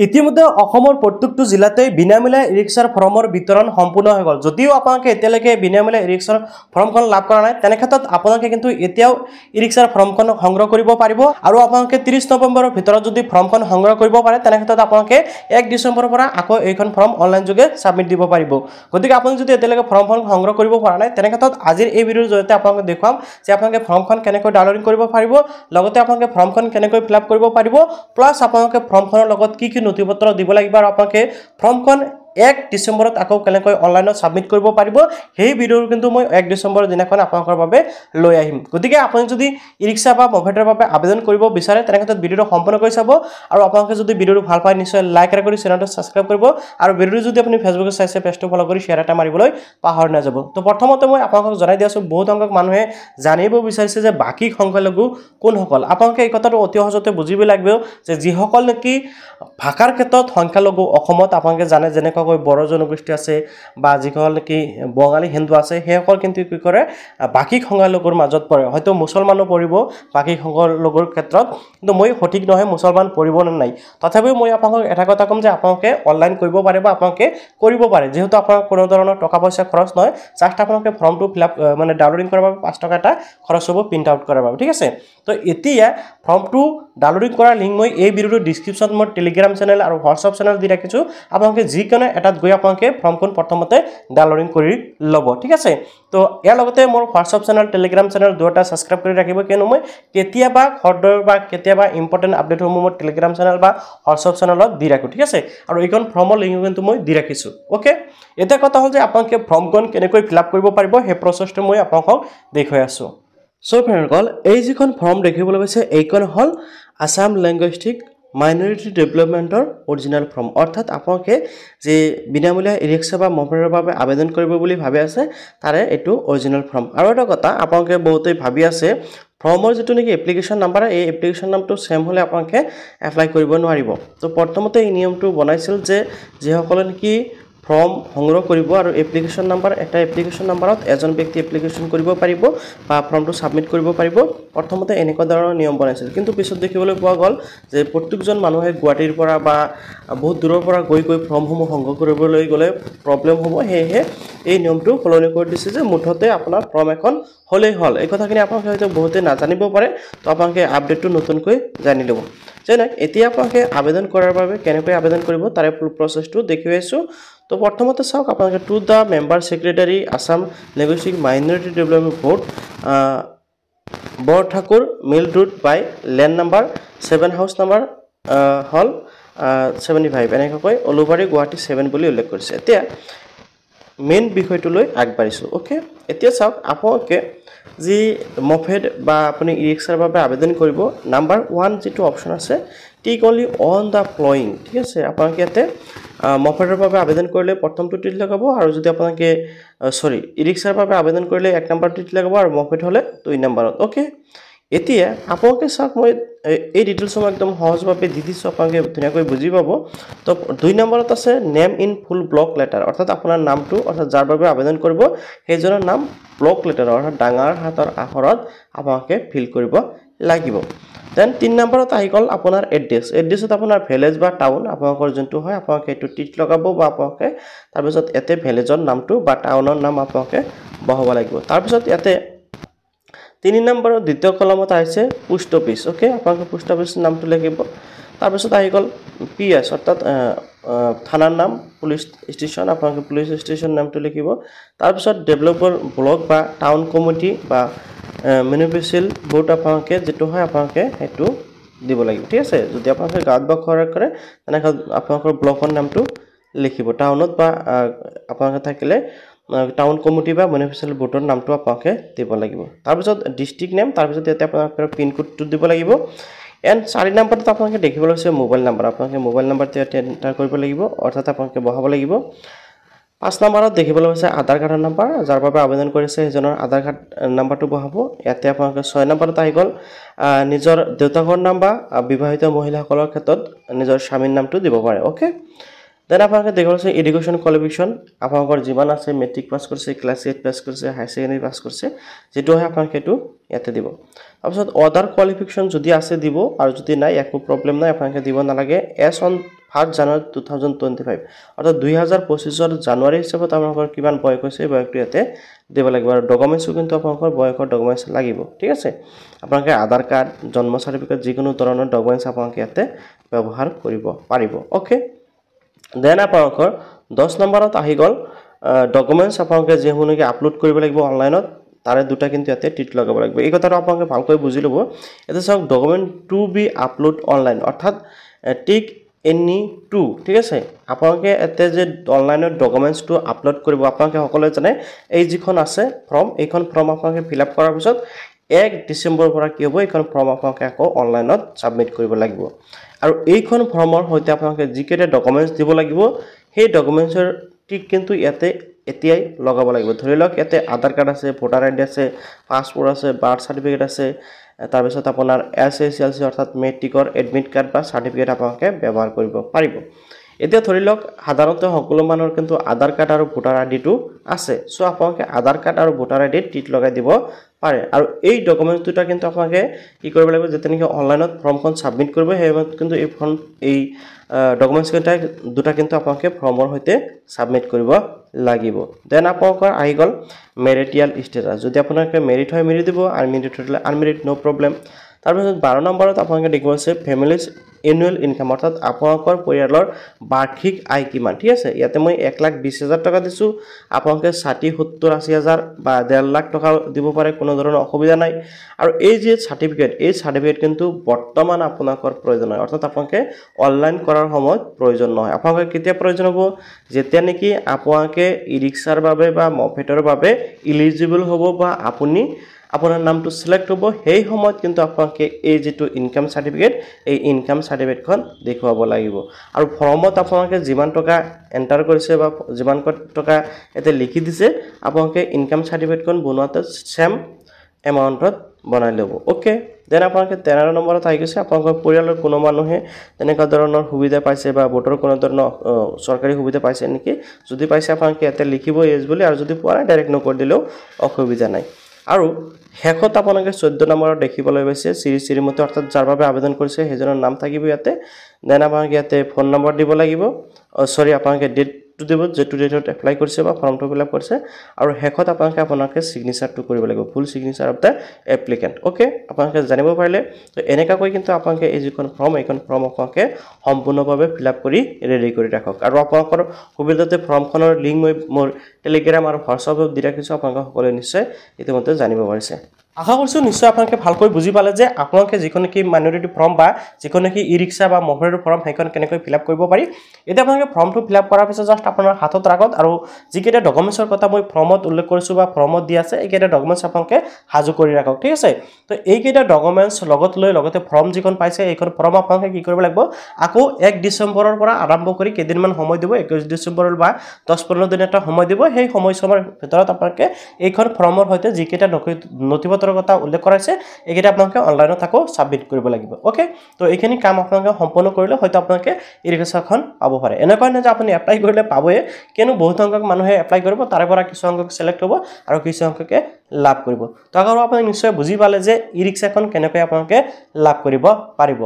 ইতিমধ্যে অসমৰ প্ৰত্যেকটো জিলাতে বিনামূলীয়া ই-ৰিক্সাৰ ফৰ্মৰ বিতৰণ সম্পূৰ্ণ হৈ গ'ল। যদিও আপোনালোকে এতিয়ালৈকে বিনামূলীয়া ই-ৰিক্সাৰ ফৰ্মখন লাভ কৰা নাই, তেনে ক্ষেত্ৰত আপোনালোকে কিন্তু এতিয়াও ই-ৰিক্সাৰ ফৰ্মখন সংগ্ৰহ কৰিব পাৰিব। আৰু আপোনালোকে 30 নৱেম্বৰৰ ভিতৰত যদি ফৰ্মখন সংগ্ৰহ কৰিব পাৰে, তেনে ক্ষেত্ৰত আপোনালোকে 1 ডিচেম্বৰৰ পৰা আকৌ এইখন ফৰ্ম অনলাইন যোগে ছাবমিট দিব পাৰিব। গতিকে আপুনি যদি এতিয়ালৈকে ফৰ্মখন সংগ্ৰহ কৰিব পৰা নাই, তেনে ক্ষেত্ৰত আজিৰ এই ভিডিঅ'ৰ জৰিয়তে আপোনালোকে দেখুৱাম যে আপোনালোকে ফৰ্মখন কেনেকৈ ডাউনলোড কৰিব পাৰিব, লগতে আপোনালোকে ফৰ্মখন কেনেকৈ ফিল আপ কৰিব পাৰিব, প্লাছ আপোনালোকে ফৰ্মখনৰ লগত কি কি নথিপত্ৰ দিব লাগিব আৰু আপোনালোকে ফৰ্মখন 1 ডিচেম্বৰত আকৌ কেনেকৈ অনলাইনত ছাবমিট কৰিব পাৰিব, সেই ভিডিঅ'ৰ কিন্তু মই 1 ডিচেম্বৰৰ দিনাখন আপোনালোকৰ বাবে লৈ আহিম। গতিকে আপুনি যদি ই-ৰিক্সা বা ম'ভেটৰ বাবে আবেদন কৰিব বিচাৰে, তেনে ক্ষেত্ৰত ভিডিঅ'টো সম্পূৰ্ণকৈ চাব। আৰু আপোনালোকে যদি ভিডিঅ'টো ভাল পায়, নিশ্চয় লাইক কৰি চেনেলটো ছাবস্ক্ৰাইব কৰিব। আৰু ভিডিঅ'টো যদি আপুনি ফেচবুকত চাইছে, পেজটো ফ'ল' কৰি শ্বেয়াৰ এটা মাৰিবলৈ পাহৰি নাযাব। তো প্ৰথমতে মই আপোনালোকক জনাই দি আছোঁ, বহুত সংখ্যক মানুহে জানিব বিচাৰিছে যে বাকী সংখ্যালঘু কোনসকল। আপোনালোকে এই কথাটো অতি সহজতে বুজিব লাগিব যে যিসকল নেকি ভাষাৰ ক্ষেত্ৰত সংখ্যালঘু অসমত আপোনালোকে জানে, যেনেকৈ বড়ো জনগোষ্ঠী আছে বা যিসকল নেকি বঙালী হিন্দু আছে, সেইসকল কিন্তু কি কৰে বাকী সংখ্যালঘুৰ মাজত পৰে। হয়তো মুছলমানো পৰিব বাকী সংখ্যালঘুৰ ক্ষেত্ৰত, কিন্তু মই সঠিক নহয় মুছলমান পৰিব নে নাই। তথাপিও মই আপোনালোকক এটা কথা ক'ম যে আপোনালোকে অনলাইন কৰিব পাৰে বা আপোনালোকে কৰিব পাৰে, যিহেতু আপোনাৰ কোনো ধৰণৰ টকা পইচা খৰচ নহয়। জাষ্ট আপোনালোকে ফৰ্মটো ফিল আপ মানে ডাউনলোডিং কৰাৰ বাবে 5 টকা এটা খৰচ হ'ব প্ৰিণ্ট আউট কৰাৰ বাবে, ঠিক আছে। তো এতিয়া ফৰ্মটো ডাউনলোডিং কৰাৰ লিংক মই এই ভিডিঅ'টোৰ ডিছক্ৰিপশ্যনত মই টেলিগ্ৰাম চেনেল আৰু হোৱাটছআপ চেনেল দি ৰাখিছোঁ। আপোনালোকে যিকোনো এটাত গৈ আপোনালোকে ফৰ্মখন প্ৰথমতে ডাউনলোডিং কৰি ল'ব, ঠিক আছে। তো ইয়াৰ লগতে মোৰ হোৱাটছআপ চেনেল, টেলিগ্ৰাম চেনেল দুয়োটা ছাবস্ক্ৰাইব কৰি ৰাখিব, কিয়নো মই কেতিয়াবা খৰদৰ বা কেতিয়াবা ইম্পৰ্টেণ্ট আপডেটসমূহ মই টেলিগ্ৰাম চেনেল বা হোৱাটছআপ চেনেলত দি ৰাখোঁ, ঠিক আছে। আৰু এইখন ফৰ্মৰ লিংক কিন্তু মই দি ৰাখিছোঁ, অ'কে। এতিয়া কথা হ'ল যে আপোনালোকে ফৰ্মখন কেনেকৈ ফিল আপ কৰিব পাৰিব, সেই প্ৰচেছটো মই আপোনালোকক দেখুৱাই আছোঁ। চ' ফ্ৰেণ্ডসকল, এই যিখন ফৰ্ম দেখিবলৈ পাইছে, এইখন হ'ল আছাম লিংগুইষ্টিক মাইনৰিটি ডেভেলপমেণ্টৰ অৰিজিনেল ফৰ্ম। অৰ্থাৎ আপোনালোকে যে বিনামূলীয়া ই-ৰিক্সা বা ম'ভেটৰ বাবে আবেদন কৰিব বুলি ভাবি আছে, তাৰে এইটো অৰিজিনেল ফৰ্ম। আৰু এটা কথা, আপোনালোকে বহুতেই ভাবি আছে ফৰ্মৰ যিটো নেকি এপ্লিকেশ্যন নাম্বাৰ, এই এপ্লিকেশ্যন নামটো ছেম হ'লে আপোনালোকে এপ্লাই কৰিব নোৱাৰিব। তো প্ৰথমতে এই নিয়মটো বনাইছিল যে যিসকলে নেকি ফৰ্ম সংগ্ৰহ কৰিব আৰু এপ্লিকেশ্যন নাম্বাৰ, এটা এপ্লিকেশ্যন নাম্বাৰত এজন ব্যক্তি এপ্লিকেশ্যন কৰিব পাৰিব বা ফৰ্মটো ছাবমিট কৰিব পাৰিব। প্ৰথমতে এনেকুৱা ধৰণৰ নিয়ম বনাইছিল, কিন্তু পিছত দেখিবলৈ পোৱা গ'ল যে প্ৰত্যেকজন মানুহে গুৱাহাটীৰ পৰা বা বহুত দূৰৰ পৰা গৈ ফৰ্মসমূহ সংগ্ৰহ কৰিবলৈ গ'লে প্ৰব্লেম হ'ব। সেয়েহে এই নিয়মটো সলনি কৰি দিছে যে মুঠতে আপোনাৰ ফৰ্ম এখন হ'লেই হ'ল। এই কথাখিনি আপোনালোকে হয়তো বহুতে নাজানিব পাৰে, তো আপোনালোকে আপডেটটো নতুনকৈ জানি ল'ব। যেনে এতিয়া আপোনালোকে আবেদন কৰাৰ বাবে কেনেকৈ আবেদন কৰিব তাৰে ফুল প্ৰচেছটো দেখুৱাইছোঁ। তো প্ৰথমতে চাওক, আপোনালোকে to the member secretary Assam linguistic minority development board, Borthakur mill road by lane number 7 house number হ'ল 75, এনেকৈ উলুবাৰী গুৱাহাটী 7 বুলি উল্লেখ কৰিছে। এতিয়া মেইন বিষয়টোলৈ আগবাঢ়িছোঁ, অ'কে। এতিয়া চাওক, আপোনালোকে যি ম'ভেট বা আপুনি ই-ৰিক্সাৰ বাবে আবেদন কৰিব, নাম্বাৰ 1 যিটো অপশ্যন আছে, টিক অনলি অন দ্য ফ্লয়িং, ঠিক আছে। আপোনালোকে ইয়াতে ম'ভেটৰ বাবে আবেদন কৰিলে প্ৰথমটো টিক লগাব, আৰু যদি আপোনালোকে ই-ৰিক্সাৰ বাবে আবেদন কৰিলে 1 নম্বৰ টিক লগাব, আৰু ম'ভেট হ'লে 2 নম্বৰত, অ'কে। এতিয়া আপোনালোকে চাওক, মই এই ডিটেইলছসমূহ একদম সহজভাৱে দি দিছোঁ, আপোনালোকে ধুনীয়াকৈ বুজি পাব। তো 2 নম্বৰত আছে name in full block letter, অৰ্থাৎ আপোনাৰ নামটো, অৰ্থাৎ যাৰ বাবে আবেদন কৰিব সেইজনৰ নাম ব্লক লেটাৰ, অৰ্থাৎ ডাঙৰ হাতৰ আখৰত আপোনালোকে ফিল কৰিব লাগিব। দেন 3 নম্বৰত আহি গ'ল আপোনাৰ এড্ৰেছত আপোনাৰ ভিলেজ বা টাউন আপোনালোকৰ যোনটো হয়, আপোনালোকে এইটো টিক লগাব বা আপোনালোকে তাৰপিছত ইয়াতে ভিলেজৰ নামটো বা টাউনৰ নাম আপোনালোকে বহাব লাগিব। তাৰপিছত ইয়াতে 3 নম্বৰৰ দ্বিতীয় কলমত আহিছে পোষ্ট অফিচ, অ'কে। আপোনালোকে পোষ্ট অফিচৰ নামটো লিখিব। তাৰপিছত আহি গ'ল PS, অৰ্থাৎ থানাৰ নাম, পুলিচ ষ্টেচন, আপোনালোকে পুলিচ ষ্টেচন নামটো লিখিব। তাৰপিছত ডেভেলপাৰ ব্লক বা টাউন কমিটি বা মিউনিচিপেল ব'ৰ্ড আপোনালোকে যিটো হয় আপোনালোকে সেইটো দিব লাগিব, ঠিক আছে। যদি আপোনালোকে গাঁৱত বসবাস কৰে, তেনেকৈ আপোনালোকৰ ব্লকৰ নামটো লিখিব। টাউনত বা আপোনালোকে থাকিলে টাউন কমিটি বা মিউনিচিপেল ব'ৰ্ডৰ নামটো আপোনালোকে দিব লাগিব। তাৰপিছত ডিষ্ট্ৰিক্ট নেম, তাৰপিছত ইয়াতে আপোনালোকৰ পিনক'ডটো দিব লাগিব। এণ্ড 4 নম্বৰত আপোনালোকে দেখিবলৈ হৈছে মোবাইল নাম্বাৰ, আপোনালোকে মোবাইল নাম্বাৰটো ইয়াতে এণ্টাৰ কৰিব লাগিব, অৰ্থাৎ আপোনালোকে বহাব লাগিব। 5 নম্বৰত দেখিবলৈ হৈছে আধাৰ কাৰ্ডৰ নাম্বাৰ, যাৰ বাবে আবেদন কৰিছে সেইজনৰ আধাৰ কাৰ্ড নাম্বাৰটো বহাব। ইয়াতে আপোনালোকে 6 নম্বৰত আহি গ'ল নিজৰ দেউতাকৰ নাম বা বিবাহিত মহিলাসকলৰ ক্ষেত্ৰত নিজৰ স্বামীৰ নামটো দিব পাৰে, অ'কে। দেন আপোনালোকে দেখিবলৈ হৈছে এডুকেশ্যন কোৱালিফিকেশ্যন, আপোনালোকৰ যিমান আছে, মেট্ৰিক পাছ কৰিছে, ক্লাছ 8 পাছ কৰিছে, হায়াৰ ছেকেণ্ডেৰী পাছ কৰিছে, যিটো হয় আপোনালোকে সেইটো ইয়াতে দিব। তাৰপিছত অদাৰ কোৱালিফিকেশ্যন যদি আছে দিব, আৰু যদি নাই একো প্ৰব্লেম নাই, আপোনালোকে দিব নালাগে। এছ অন 1 জানুৱাৰী 2025 অৰ্থাৎ 2025 জানুৱাৰী হিচাপত আপোনালোকৰ কিমান বয়স হৈছে এই বয়সটো ইয়াতে দিব লাগিব আৰু ডকুমেন্টছও কিন্তু আপোনালোকৰ বয়সৰ ডকুমেন্টছ লাগিব ঠিক আছে আপোনালোকে আধাৰ কাৰ্ড জন্ম সাৰ্টিফিকেট যিকোনো ধৰণৰ ডকুমেন্টছ আপোনালোকে ইয়াতে ব্যৱহাৰ কৰিব পাৰিব ওকে দেন আপোনালোকৰ 10 নম্বৰত আহি গ'ল ডকুমেন্টছ আপোনালোকে যেহুনকে আপলোড কৰিব লাগিব অনলাইনত তাৰে দুটা কিন্তু ইয়াতে টিক লগাব লাগিব এই কথাটো আপোনালোকে ভালকৈ বুজি ল'ব এটা চাওক document to be upload online অৰ্থাৎ টিক এনি টু ঠিক আছে আপোনালোকে এতে যে অনলাইনত ডকুমেন্টছটো আপলোড কৰিব আপোনালোকে সকলোৱে জানে এই যিখন আছে ফৰ্ম এইখন ফৰ্ম আপোনালোকে ফিল আপ কৰাৰ পিছত 1 ডিসেম্বৰ পৰা কি হ'ব এইখন ফৰ্ম আপোনালোকে আকৌ অনলাইনত সাবমিট কৰিব লাগিব আৰু এইখন ফৰ্মৰ হৈতে আপোনালোকে যিকেটা ডকুমেন্টছ দিব লাগিব সেই ডকুমেন্টছৰ টিক কিন্তু ইয়াতে এতিয়াই লগাব লাগিব ধৰি লওক ইয়াতে আধাৰ কাৰ্ড আছে ভোটাৰ আইডি আছে পাসপোৰ্ট আছে বাৰ্থ সাৰ্টিফিকেট আছে তাৰ পিছত আপোনাৰ এছএছএলসি অৰ্থাৎ মেট্ৰিকৰ এডমিট কাৰ্ড বা সাৰ্টিফিকেট আপোনালোকে ব্যৱহাৰ কৰিব পাৰিব এতিয়া ধৰি লওক সাধাৰণতে সকলো মানুহৰ কিন্তু আধাৰ কাৰ্ড আৰু ভোটাৰ আইডিটো আছে সো আপোনালোকে আধাৰ কাৰ্ড আৰু ভোটাৰ আইডি টিক লগাই দিব পাৰে আৰু এই ডকুমেন্টছ দুটা কিন্তু আপোনালোকে কি কৰিব লাগিব যেতে নেকি অনলাইনত ফৰ্মখন সাবমিট কৰিব হেমত কিন্তু এই ফৰ্ম এই ডকুমেন্টছ দুটা কিন্তু আপোনালোকে ফৰ্মৰ হৈতে সাবমিট কৰিব লাগিব দেন আপোনালোকৰ আহি গ'ল মেৰিটিয়াল ষ্টেটাস যদি আপোনালোকে মেৰিট হয় মেৰি দিব আৰু মেৰিট হলে আনমেৰিট নো প্ৰবলেম তাৰ পিছত 12 নম্বৰত আপোনালোকে দেখিব আছে ফ্যামিলিজ এনুৱেল ইনকাম অৰ্থাৎ আপোনালোকৰ পৰিয়ালৰ বাৰ্ষিক আয় কিমান ঠিক আছে ইয়াতে মই 1,20,000 টকা দিছো আপোনালোকে 60,70,80,000 বা 1.5 লাখ টকা দিব পাৰে কোনো ধৰণৰ অসুবিধা নাই আৰু এই যে সাৰ্টিফিকেট কিন্তু বৰ্তমান আপোনালোকৰ প্ৰয়োজন হয় অৰ্থাৎ আপোনালোকে অনলাইন কৰাৰ সময়ত প্ৰয়োজন নহয় আপোনালোকে কেতিয়া প্ৰয়োজন হ'ব যেতিয়া নেকি আপোনালোকে ই-ৰিক্সাৰ বাবে বা মফেটৰ বাবে এলিজিবল হ'ব বা আপুনি আপোনাৰ নামটো সিলেক্ট হ'ব সেই সময়ত কিন্তু আপোনালোকে এই যেটো ইনকাম সাৰ্টিফিকেট এই ইনকাম সাৰ্টিফিকেটখন দেখুৱাব লাগিব আৰু ফৰ্মত আপোনালোকে যিমান টকা এন্টাৰ কৰিছে বা যিমান টকা এতে লিখি দিছে আপোনালোকে ইনকাম সাৰ্টিফিকেটখন বনোৱাতে সেম এমাউন্টত বনাই ল'ব ওকে দেন আপোনালোকে 13 নম্বৰত আহি গৈছে আপোনালোকৰ পৰিয়ালৰ কোনো মানুহে তেনেকা ধৰণৰ সুবিধা পাইছে বা ভোটৰ কোনো ধৰণৰ চৰকাৰী সুবিধা পাইছে নেকি যদি পাইছে আপোনালোকে এতে লিখিব এজ বুলি আৰু যদি পোৱা নাই ডাইৰেক্ট নকৰ দিলেও অসুবিধা নাই আৰু হেকত আপোনালোকে 14 নম্বৰত দেখিবলৈ পাইছে শ্ৰীমতী অৰ্থাৎ যাৰ বাবে আবেদন কৰিছে হেজনৰ নাম থাকিব ইয়াতে দেন আপোনালোকে ইয়াতে ফোন নম্বৰ দিব লাগিব সৰি আপোনালোকে ডেট টু দিব যেটো ডেটত এপ্লাই কৰিছে বা ফৰ্মটো ফিল আপ কৰিছে আৰু হেকত আপোনালোকে সিগনেচাৰটো কৰিব লাগিব full signature of the applicant okay আপোনালোকে জানিব পাৰিলে তো এনেকা কৈ কিন্তু আপোনালোকে এই যিখন ফৰ্ম এইখন ফৰ্ম আপোনালোকে সম্পূৰ্ণভাৱে ফিল আপ কৰি ৰেডি কৰি ৰাখক আৰু আপোনালোকৰ সুবিধাতে ফৰ্মখনৰ লিংক মই মোৰ টেলিগ্ৰাম আৰু হোৱাটছআপত দি ৰাখিছো আপোনালোকে সকলোৱে নিশ্চয় ইতিমধ্যে জানিব পাৰিছে আশা কৰিছো নিশ্চয় আপোনালোকে ভালকৈ বুজি পালে যে আপোনালোকে যিখন কি মাইনৰিটি ফৰ্ম বা যিখন কি ই-ৰিক্সা বা মফেটৰ ফৰ্ম সেইখন কেনেকৈ ফিল আপ কৰিব পাৰি এতিয়া আপোনালোকে ফৰ্মটো ফিল আপ কৰাৰ পিছত জাস্ট আপোনাৰ হাতত ৰাখত আৰু যিকেটা ডকুমেন্টছৰ কথা মই ফৰ্মত উল্লেখ কৰিছো বা ফৰ্মত দি আছে এইকেটা ডকুমেন্টছ আপোনালোকে হাজু কৰি ৰাখক ঠিক আছে তো এইকেটা ডকুমেন্টছ লগত লৈ লগতে ফৰ্ম যিখন পাইছে এইখন ফৰ্ম আপোনালোকে কি কৰিব লাগিব আকৌ 1 ডিসেম্বৰৰ পৰা আৰম্ভ কৰি কেদিনমান সময় দিব 21 ডিসেম্বৰ বা 10-15 দিন এটা সময় দিব সেই সময়ৰ ভিতৰত আপোনালোকে এইখন ফৰ্মৰ হৈতে যিকেটা নথিপত্ৰ কথা উল্লেখ কৰাইছে এইকেটা আপোনালোকে অনলাইনত আকৌ সাবমিট কৰিব লাগিব ওকে তো এইখিনি কাম আপোনালোকে সম্পূৰ্ণ কৰিলে হয়তো আপোনালোকে ই-ৰিক্সাখন পাব পাৰে এনেকৈ নহয় যে আপুনি এপ্লাই কৰিলে পাবয়ে কিয়নো বহুত সংখ্যক মানুহে এপ্লাই কৰিব তাৰে পৰা কিছু সংখ্যক সিলেক্ট হ'ব আৰু কিছু সংখ্যকে লাভ কৰিব তো আগৰ আপুনি নিশ্চয় বুজি পালে যে ই-ৰিক্সাখন কেনেকৈ আপোনালোকে লাভ কৰিব পাৰিব